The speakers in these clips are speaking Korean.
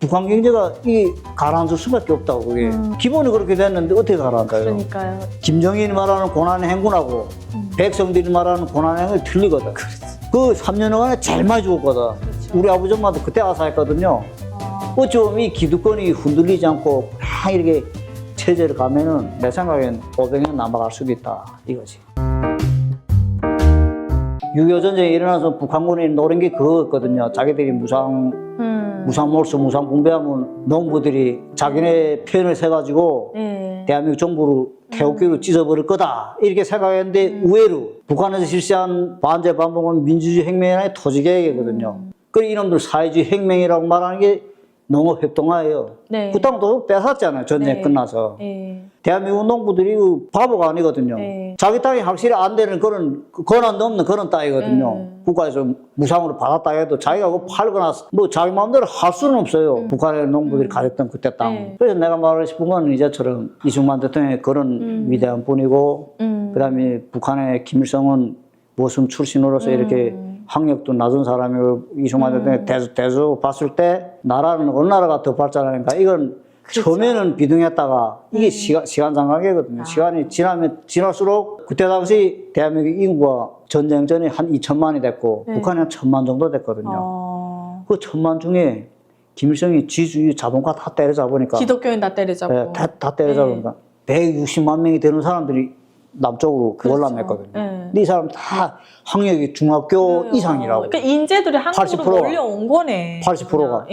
북한 경제가 이 가라앉을 수밖에 없다고 그게 기본이 그렇게 됐는데 어떻게 가라앉아요? 그러니까요. 김정일이 말하는 고난의 행군하고 백성들이 말하는 고난의 행군이 틀리거든. 그 3년간에 제일 많이 죽었거든. 우리 아버지 엄마도 그때 아사했거든요. 어찌 보면 이 기득권이 흔들리지 않고 그냥 이렇게 체제를 가면은 내 생각엔 500년 남아갈 수도 있다 이거지. 6.25 전쟁이 일어나서 북한군이 노린 게 그거였거든요. 자기들이 무상 몰수, 무상 공배하면 농부들이 자기네 편을 세가지고 대한민국 정부를 태극기로 찢어버릴 거다 이렇게 생각했는데 의외로 북한에서 실시한 반제 반봉은 민주주의 혁명의 토지개혁이거든요. 그리고 이놈들 사회주의 혁명이라고 말하는 게 농업협동화예요. 네. 그 땅도 뺏었잖아요. 전쟁 끝나서. 대한민국 농부들이 바보가 아니거든요. 자기 땅이 확실히 안 되는 그런 권한도 없는 그런 땅이거든요. 국가에서 무상으로 받았다 해도 자기가 그거 팔거나 뭐 자기 마음대로 할 수는 없어요. 북한의 농부들이 가졌던 그때 땅. 그래서 내가 말하고 싶은 건 이제처럼 이승만 대통령의 그런 위대한 분이고 그다음에 북한의 김일성은 모순 출신으로서 이렇게 학력도 낮은 사람이고 이승만 대통령의 대수 봤을 때 나라는 어느 나라가 더 발전하는가 이건 그렇죠. 처음에는 비등했다가 이게 시간 장각이거든요. 시간이 지날수록 그때 당시 대한민국 인구가 전쟁 전에 한 2천만이 됐고 북한이 한 1,000만 정도 됐거든요. 그 1,000만 중에 김일성이 지주의 자본가 다 때려잡으니까 기독교인 다 때려잡고 네, 다 때려잡으니까 160만 명이 되는 사람들이 남쪽으로 월남했거든요. 근데 이 사람 다 학력이 중학교 이상이라고. 그러니까 인재들이 한국으로 80%가. 몰려온 거네. 80%가.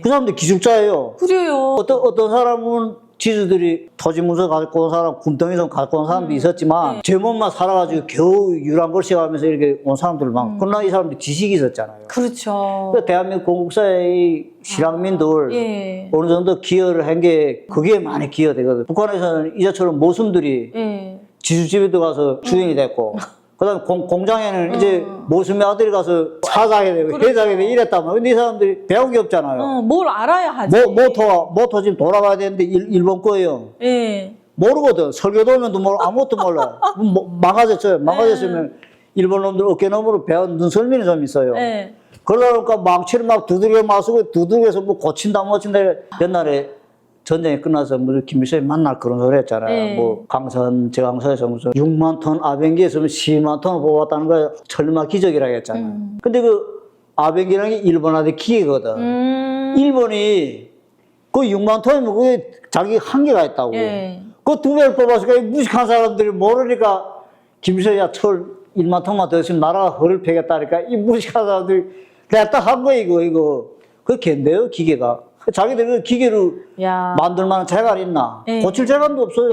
그 사람들 기술자예요. 그래요. 어떤 사람은 지주들이 토지 문서 갖고 온 사람, 군덩이선 갖고 온 사람도 있었지만 제 몸만 살아가지고 겨우 유랑 걸쳐가면서 이렇게 온 사람들 많고 그러나 이 사람들 지식이 있었잖아요. 그렇죠. 그러니까 대한민국 건국사의 실향민들 어느 정도 기여를 한 게 그게 많이 기여되거든요. 북한에서는 이제처럼 모순들이 지주집에 들어가서 주인이 됐고 그다음에 공장에는 이제 모순의 아들이 가서 사장이 되고 회장이 되고 이랬다면 근데 이 사람들이 배운 게 없잖아요. 뭘 알아야 하지. 모터 지금 돌아가야 되는데 일본 거예요. 모르거든. 설계도면도 아무것도 몰라. 망가졌어요. 망가졌으면 일본 놈들 어깨너머로 배운 눈썰미는 좀 있어요. 그러다 보니까 망치를 막 두들겨 맞고 두들겨서 뭐 고친다 못친다 옛날에 전쟁이 끝나서 무슨 김일성이 만날 그런 소리 했잖아요. 뭐 강선, 제강선에서 무슨 6만 톤 아벤기에서 12만 톤을 뽑았다는 거예요. 철마 기적이라고 했잖아요. 근데 그 아벤기라는 게 일본한테 기계거든. 일본이 그 6만 톤이면 그게 자기 한계가 있다고. 그 두 배를 뽑았으니까 무식한 사람들이 모르니까 김일성이 철 1만 톤만 더 있으면 나라가 허를 펴겠다니까 이 무식한 사람들이 내가 딱 한 거예요, 이거. 그게 갠데요, 기계가. 자기들 그 기계로 만들 만한 재갈이 있나? 고칠 재간도 없어요.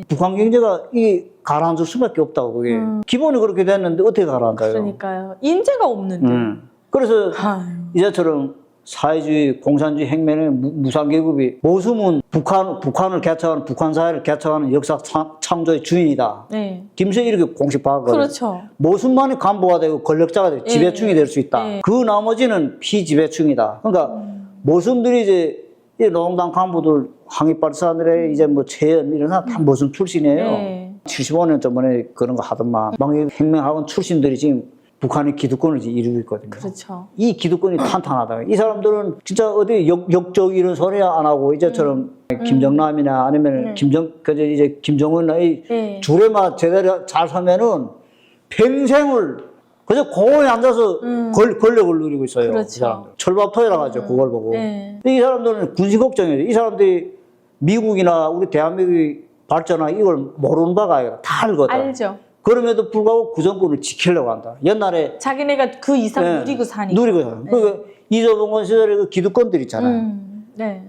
북한 경제가 이 가라앉을 수밖에 없다고 그게. 기본이 그렇게 됐는데 어떻게 가라앉아요? 그러니까요. 인재가 없는데. 그래서 이제처럼 사회주의, 공산주의 혁명의 무상계급이 모수문 북한을 개척하는 북한 사회를 개척하는 역사 창조의 주인이다. 김일성이 이렇게 공식 박았거든요. 그렇죠. 모순만이 간부가 되고 권력자가 되고 지배층이 될 수 있다. 그 나머지는 피지배층이다. 그러니까 모순들이 이제 노동당 간부들 항의발사들의 이제 뭐 최연 이런 사람 다 모순 출신이에요. 75년 전번에 그런 거 하더만 망해혁명학원 출신들이 지금 북한의 기득권을 이루고 있거든요. 그렇죠. 이 기득권이 탄탄하다. 이 사람들은 진짜 어디 역적 이런 소리 안 하고 이제처럼 김정남이나 아니면 김정은이나 이 줄에만 제대로 잘 서면은 평생을 그래서 공원에 앉아서 권력을 누리고 있어요. 그렇죠. 이 사람들. 철밥토이라고 하죠. 그걸 보고. 근데 이 사람들은 군신 걱정이에요. 이 사람들이 미국이나 우리 대한민국이 발전한 이걸 모르는 바가 아니라 다 알거든. 알죠. 그럼에도 불구하고 그 정권을 지키려고 한다. 옛날에 자기네가 그 이상 누리고 사니까. 누리고 사요. 그러니까 이조봉건 시절에 그 기득권들 있잖아요.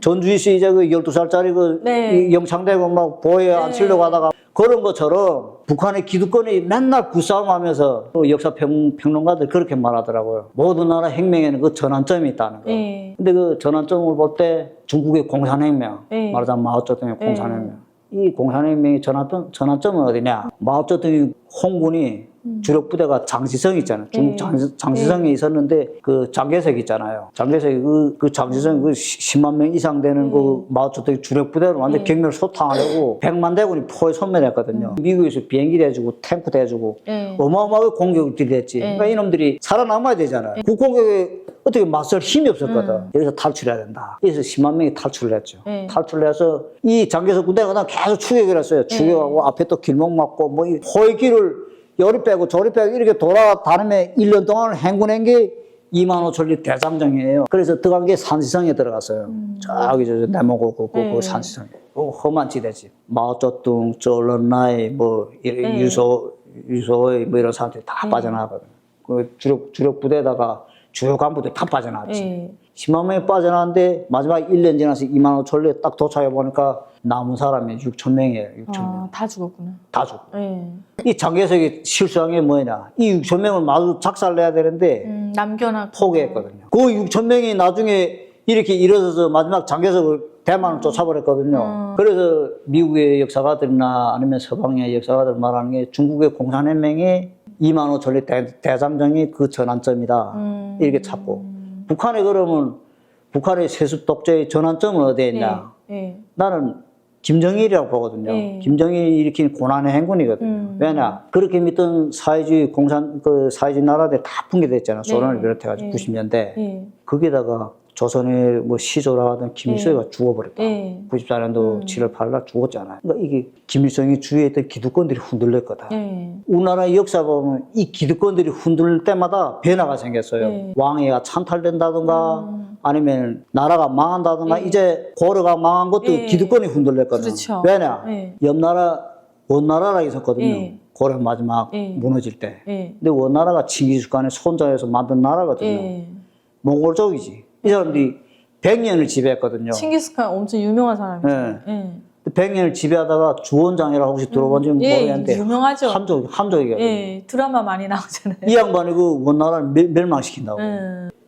전주희 씨 이제 그 12살짜리 그 영창되고 막 보호에 앉히려고 하다가 그런 것처럼 북한의 기득권이 맨날 부싸움하면서 역사 평론가들 그렇게 말하더라고요. 모든 나라 혁명에는 그 전환점이 있다는 거. 근데 그 전환점을 볼 때 중국의 공산혁명, 말하자면 마오쩌둥의 공산혁명. 이 공산혁명의 전환점은 어디냐? 마오쩌둥이 홍군이 주력 부대가 장시성 있잖아요. 중국 장시성에 있었는데 그 장개석 있잖아요. 장개석이 그 장시성 그 10만 명 이상 되는 그 마오쩌둥 주력 부대를 완전 경멸 소탕하려고 100만 대군이 포에 소멸했거든요. 미국에서 비행기 대주고 탱크 대주고 어마어마하게 공격을 들이댔지. 그러니까 이놈들이 살아남아야 되잖아요. 그 공격에 어떻게 맞설 힘이 없었거든. 여기서 탈출해야 된다. 그래서 10만 명이 탈출을 했죠. 탈출을 해서 이 장개석 군대가 그냥 계속 추격을 했어요. 추격하고 앞에 또 길목 막고 뭐 이 포획기를 요리 빼고 저리 빼고 이렇게 돌아다니며 1년 동안 행군한 게 2만 5천 리 대장정이에요. 그래서 들어간 게 산시성에 들어갔어요. 저기 저 내모고 그 산시성에. 험한 지대지. 마오쩌둥, 조런나이, 뭐 유소의 뭐 이런 사람들이 다 빠져나가거든. 그 주력 부대에다가 주요 간부들 다 빠져나왔지. 10만 명이 빠져나왔는데 마지막 1년 지나서 2만 5천 리에 딱 도착해 보니까 남은 사람이 6천 명이에요. 6천 명. 다 죽었구나. 다 죽고. 이 장개석이 실수한 게 뭐냐. 이 6천 명을 마저 작살내야 되는데 남겨놨고 포기했거든요. 그 6천 명이 나중에 이렇게 일어서서 마지막 장개석을 대만을 쫓아버렸거든요. 그래서 미국의 역사가들이나 아니면 서방의 역사가들 말하는 게 중국의 공산연맹이 2만 5천 리 대장정이 그 전환점이다. 이렇게 찾고. 북한에 그러면 북한의 세습 독재의 전환점은 어디에 있냐. 나는 김정일이라고 보거든요. 김정일이 일으킨 고난의 행군이거든요. 왜냐? 그렇게 믿던 사회주의 사회주의 나라들 다 붕괴됐잖아. 소련을 비롯해가지고 90년대. 거기다가 조선의 뭐 시조라 하던 김일성이가 죽어버렸다. 94년도 7월 8일 날 죽었잖아요. 그러니까 이게 김일성이 주위에 있던 기득권들이 흔들렸거든. 우리나라의 역사 보면 이 기득권들이 흔들릴 때마다 변화가 생겼어요. 왕위가 찬탈된다든가 아니면 나라가 망한다든가 이제 고려가 망한 것도 기득권이 흔들렸거든. 그렇죠. 왜냐? 옆나라 원나라가 있었거든요. 고려 마지막 무너질 때. 근데 원나라가 칭기즈칸의 손자에서 만든 나라거든요. 몽골족이지. 이 사람들이 100년을 지배했거든요. 칭기스칸 엄청 유명한 사람이죠. 100년을 지배하다가 주원장이라고 혹시 들어본지 모르겠는데 유명하죠. 함족이거든요. 드라마 많이 나오잖아요. 이 양반이 그 원나라를 멸망시킨다고.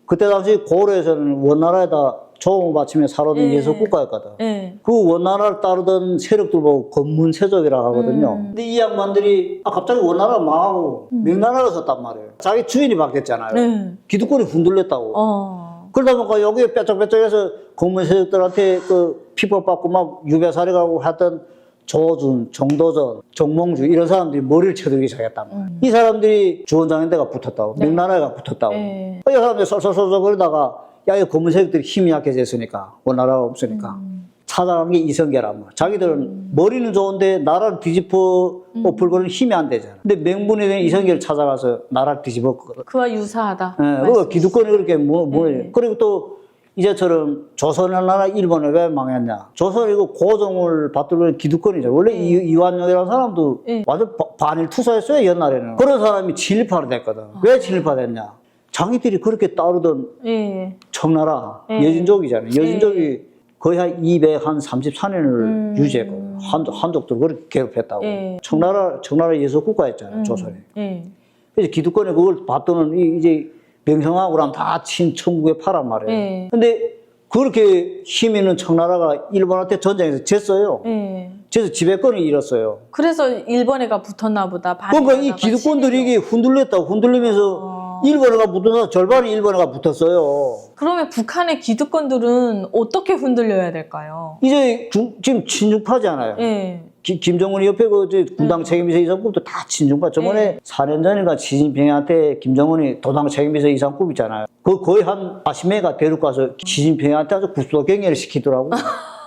그때 당시 고려에서는 원나라에다 조공을 바치며 살아온 예속국가였거든. 그 원나라를 따르던 세력들 보고 건문세족이라고 하거든요. 근데 이 양반들이 갑자기 원나라가 망하고 명나라가 섰단 말이에요. 자기 주인이 바뀌었잖아요. 기득권이 흔들렸다고. 그러다 보니까 여기에 빼짝빼짝해서 건문세족들한테 그 피법받고 막 유배살이가고 했던 조준, 정도전, 정몽주 이런 사람들이 머리를 쳐들기 시작했단 말이에요. 이 사람들이 주원장인데가 붙었다고. 명나라가 붙었다고. 이 사람들이 쏠쏠쏠 그러다가 야, 이 검은색들이 힘이 약해졌으니까, 원나라가 없으니까. 찾아간 게 이성계란 말이야. 자기들은 머리는 좋은데 나라를 뒤집어 엎을거는 힘이 안 되잖아. 근데 명분이 된 이성계를 찾아가서 나라를 뒤집었거든. 그와 유사하다. 그 기득권이 그렇게 그리고 또 이제처럼 조선나라 일본에 왜 망했냐. 조선이 그 고종을 받들고 기득권이죠. 원래 이완용이라는 사람도 완전 반일 투사했어요, 옛날에는. 그런 사람이 친일파로 됐거든. 왜 친일파 됐냐. 자기들이 그렇게 따르던 청나라, 여진족이잖아요. 여진족이 거의 한 234년을 유지했거든요. 한족들 그렇게 괴롭혔다고. 청나라 예속국가였잖아요, 조선이. 그래서 기득권이 그걸 받드는 이제 명성하고 그러면 다 친천국에 파란 말이에요. 근데 그렇게 힘 있는 청나라가 일본한테 전쟁에서 졌어요. 져서 지배권을 잃었어요. 그래서 일본애가 붙었나 보다. 그러니까 이 기득권들이 이게 흔들리면서 일본어가 붙어서 절반이 일본어가 붙었어요. 그러면 북한의 기득권들은 어떻게 흔들려야 될까요? 이제 지금 친중파잖아요. 김정은이 옆에 군당 책임비서 이상급도 다 친중파. 저번에 4년 전인가 시진핑한테 김정은이 도당 책임비서 이상급 있잖아요. 그 거의 한 40명가 대륙 가서 시진핑한테 아주 구수도 경례를 시키더라고.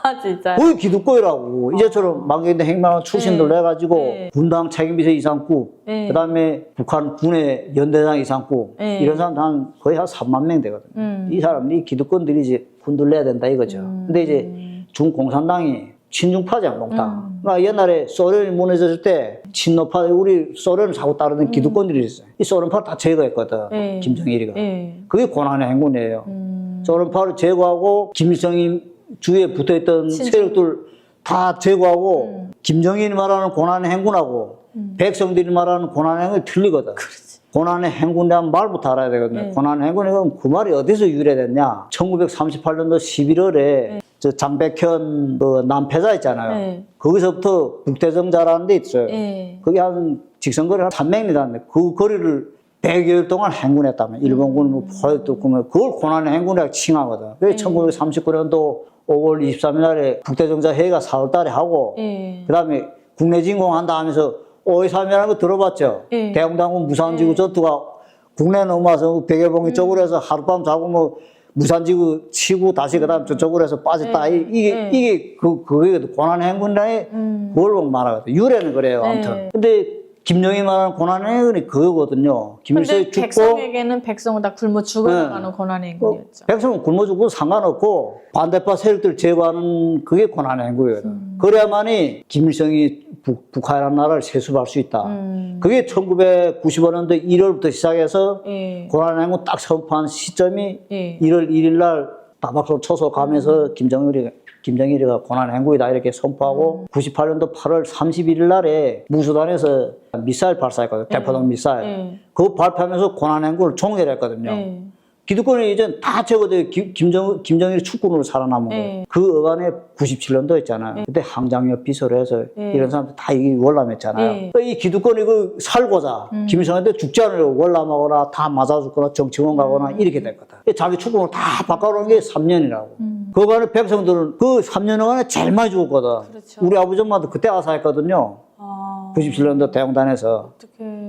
아, 진짜요? 거의 기득권이라고. 이제처럼 망경대 행망한 출신들 내가지고 군당 책임비서 이상급, 그 다음에 북한 군의 연대장 이상급, 이런 사람들 거의 한 3만 명 되거든요. 이 사람들이 기득권들이 이제 흔들려야 된다 이거죠. 근데 이제 중공산당이 친중파죠, 몽땅. 그러니까 옛날에 소련이 무너졌을 때 친노파, 우리 소련을 자꾸 따르는 기득권들이 있어요. 이 소련파를 다 제거했거든, 김정일이가. 그게 고난의 행군이에요. 소련파를 제거하고 김일성이 주위에 붙어있던 세력들 다 제거하고 김정일이 말하는 고난의 행군하고 백성들이 말하는 고난의 행군이 틀리거든. 고난의 행군에 대한 말부터 알아야 되거든요. 고난의 행군이 그 말이 어디서 유래됐냐. 1938년도 11월에 저 장백현 그 남패자 있잖아요. 거기서부터 북대정자라는 데 있어요. 그게 한 직선거리 한 300m인데 그 거리를 100여일 동안 행군했다면 일본군 뭐 포획도 그러면 그걸 고난의 행군이라고 칭하거든. 그래서 1939년도 5월 23일 날에 국대정자회의가 4월 달에 하고 그다음에 국내 진공한다 하면서 5.23이라는 거 들어봤죠? 대영당군 무산지구 전투가 국내 넘어와서 백여봉이 쪽으로 해서 하룻밤 자고 뭐 무산지구 치고 다시 그다음 저쪽으로 해서 빠졌다. 이게 그게 고난의 행군이라에 그걸 말하거든. 유래는 그래요. 아무튼. 근데 김정희 말하는 고난의 행군이 그거거든요. 김일성이 근데 죽고 백성에게는 백성은 다 굶어 죽어나가는 고난의 행군이었죠. 백성은 굶어 죽고 상관없고 반대파 세력들 제거하는 그게 고난의 행군이거든. 그래야만이 김일성이 북한이라는 나라를 세습할 수 있다. 그게 1995년도 1월부터 시작해서 고난의 행군 딱 선포한 시점이 1월 1일 날 다박수를 쳐서 가면서 김정일이가 고난의 행군이다 이렇게 선포하고 98년도 8월 31일 날에 무수단에서 미사일 발사했거든요. 대포동 미사일. 그거 발표하면서 고난의 행군을 종결했거든요. 기득권이 이제 다 제거돼 김정일이 축군으로 살아남은 거예요. 그 어간에 97년도였잖아요. 그때 항장협 비서를 해서 이런 사람들 다 이게 월남했잖아요. 이 기득권이 그 살고자 김일성한테 죽지 않으려고 월남하거나 다 맞아 죽거나 정치원 가거나 이렇게 됐거든. 자기 축군으로 다 바꿔놓은 게 3년이라고. 그 어간에 백성들은 그 3년 어간에 제일 많이 죽었거든. 그렇죠. 우리 아버지 엄마도 그때 아사했거든요. 97년도 대영단에서.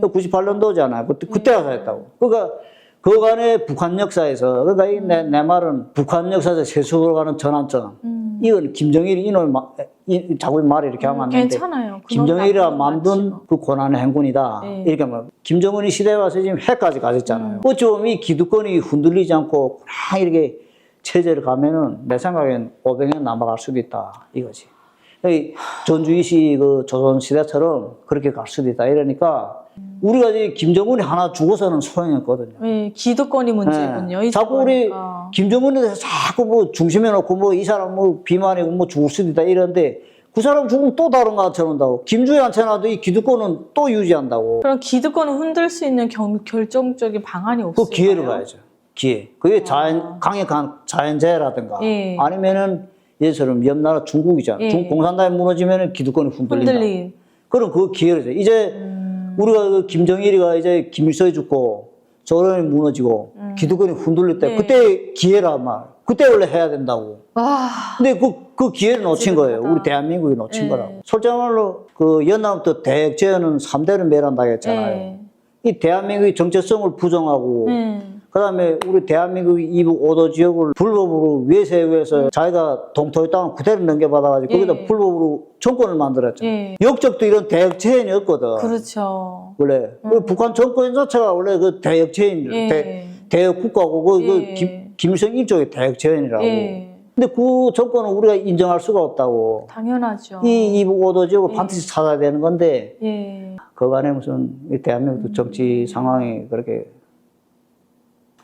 98년도잖아요. 그때 아사했다고. 그러니까 그간의 북한 역사에서, 그러니까 내 말은 북한 역사에서 세수로 가는 전환점. 이건 김정일이 자꾸 말을 이렇게 하면 안 되는데. 괜찮아요. 김정일이가 만든 그 고난의 행군이다. 이렇게 하면. 김정은이 시대에 와서 지금 해까지 가졌잖아요. 어찌 보면 이 기득권이 흔들리지 않고 그냥 이렇게 체제를 가면은 내 생각엔 500년 남아갈 수도 있다. 이거지. 전주이시 그 조선시대처럼 그렇게 갈 수도 있다. 이러니까 우리가 이제 김정은이 하나 죽어서는 소용이 없거든요. 네, 기득권이 문제군요. 자꾸 우리 김정은에 대해서 자꾸 뭐 중심에 놓고 뭐 이 사람 뭐 비만이고 뭐 죽을 수도 있다 이러는데 그 사람 죽으면 또 다른 거 앉혀놓는다고. 김주희 앉혀놔도 이 기득권은 또 유지한다고. 그럼 기득권을 흔들 수 있는 결정적인 방안이 없을까요? 그 기회를 봐야죠. 기회. 그게 강력한 자연재해라든가 아니면은 예처럼 옆나라 중국이잖아요. 중국 공산당이 무너지면은 기득권이 흔들린다. 그럼 그 기회를 줘. 이제 우리가 그 김정일이가 이제 김일성이 죽고 조선이 무너지고 기득권이 흔들릴 때 그때 기회라 말. 그때 원래 해야 된다고. 근데 그 기회를 놓친 거예요. 우리 대한민국이 놓친 거라고. 솔직히 말로 그 연남부터 대역제어는 3대를 매란다 했잖아요. 이 대한민국의 정체성을 부정하고 그다음에 우리 대한민국의 이북 5도 지역을 불법으로 외세해서 자기가 동토의 땅을 그대로 넘겨받아가지고 거기다 불법으로 정권을 만들었잖아요. 역적도 이런 대역체인이었거든. 그렇죠. 원래 북한 정권 자체가 원래 그 대역체인, 대역국가고 김일성 일종의 대역체인이라고. 근데 그 정권은 우리가 인정할 수가 없다고. 당연하죠. 이 이북 5도 지역을 반드시 찾아야 되는 건데 그간에 무슨 대한민국 정치 상황이 그렇게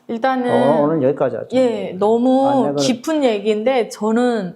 일단은 오늘 여기까지 하죠. 너무 깊은 얘기인데 저는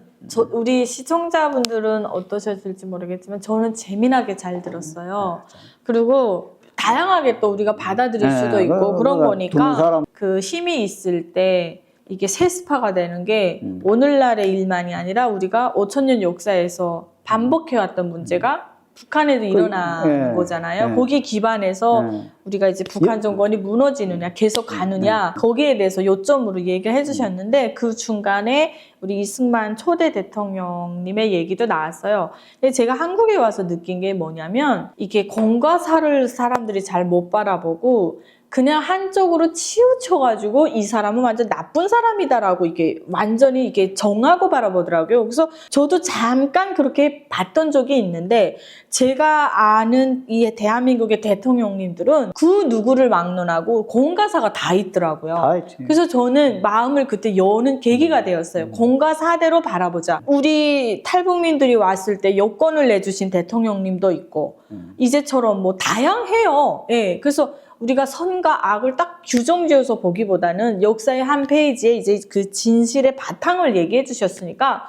우리 시청자분들은 어떠셨을지 모르겠지만 저는 재미나게 잘 들었어요. 그리고 다양하게 또 우리가 받아들일 수도 있고 그런 거니까 그 힘이 있을 때 이게 세습화가 되는 게 오늘날의 일만이 아니라 우리가 5,000년 역사에서 반복해왔던 문제가 북한에도 일어나는 거잖아요. 거기에 기반해서 우리가 이제 북한 정권이 무너지느냐 계속 가느냐 거기에 대해서 요점으로 얘기를 해주셨는데 그 중간에 우리 이승만 초대 대통령님의 얘기도 나왔어요. 근데 제가 한국에 와서 느낀 게 뭐냐면 이게 공과 사를 사람들이 잘 못 바라보고 그냥 한쪽으로 치우쳐가지고 이 사람은 완전 나쁜 사람이다라고 이게 완전히 이게 정하고 바라보더라고요. 그래서 저도 잠깐 그렇게 봤던 적이 있는데 제가 아는 이 대한민국의 대통령님들은 그 누구를 막론하고 공과사가 다 있더라고요. 다 있지. 그래서 저는 마음을 그때 여는 계기가 되었어요. 공과 사대로 바라보자. 우리 탈북민들이 왔을 때 여권을 내주신 대통령님도 있고 이제처럼 뭐 다양해요. 그래서 우리가 선과 악을 딱 규정지어서 보기보다는 역사의 한 페이지에 이제 그 진실의 바탕을 얘기해 주셨으니까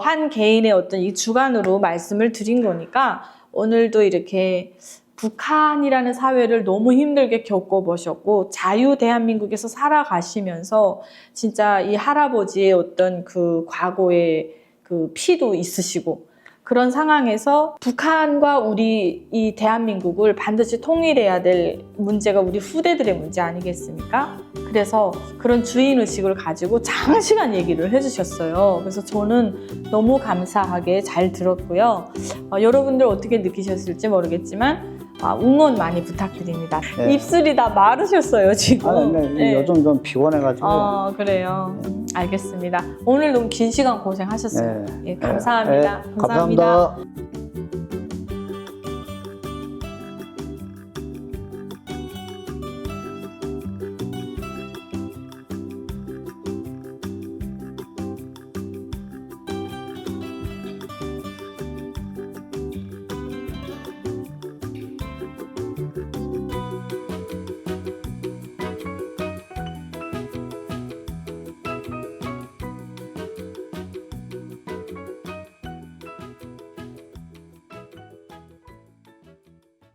한 개인의 어떤 이 주관으로 말씀을 드린 거니까 오늘도 이렇게 북한이라는 사회를 너무 힘들게 겪어보셨고 자유 대한민국에서 살아가시면서 진짜 이 할아버지의 어떤 그 과거의 그 피도 있으시고 그런 상황에서 북한과 우리 이 대한민국을 반드시 통일해야 될 문제가 우리 후대들의 문제 아니겠습니까? 그래서 그런 주인의식을 가지고 장시간 얘기를 해주셨어요. 그래서 저는 너무 감사하게 잘 들었고요. 여러분들 어떻게 느끼셨을지 모르겠지만 응원 많이 부탁드립니다. 네. 입술이 다 마르셨어요, 지금. 네. 요즘 좀 피곤해가지고. 그래요. 알겠습니다. 오늘 너무 긴 시간 고생하셨어요. 네. 예, 감사합니다. 감사합니다.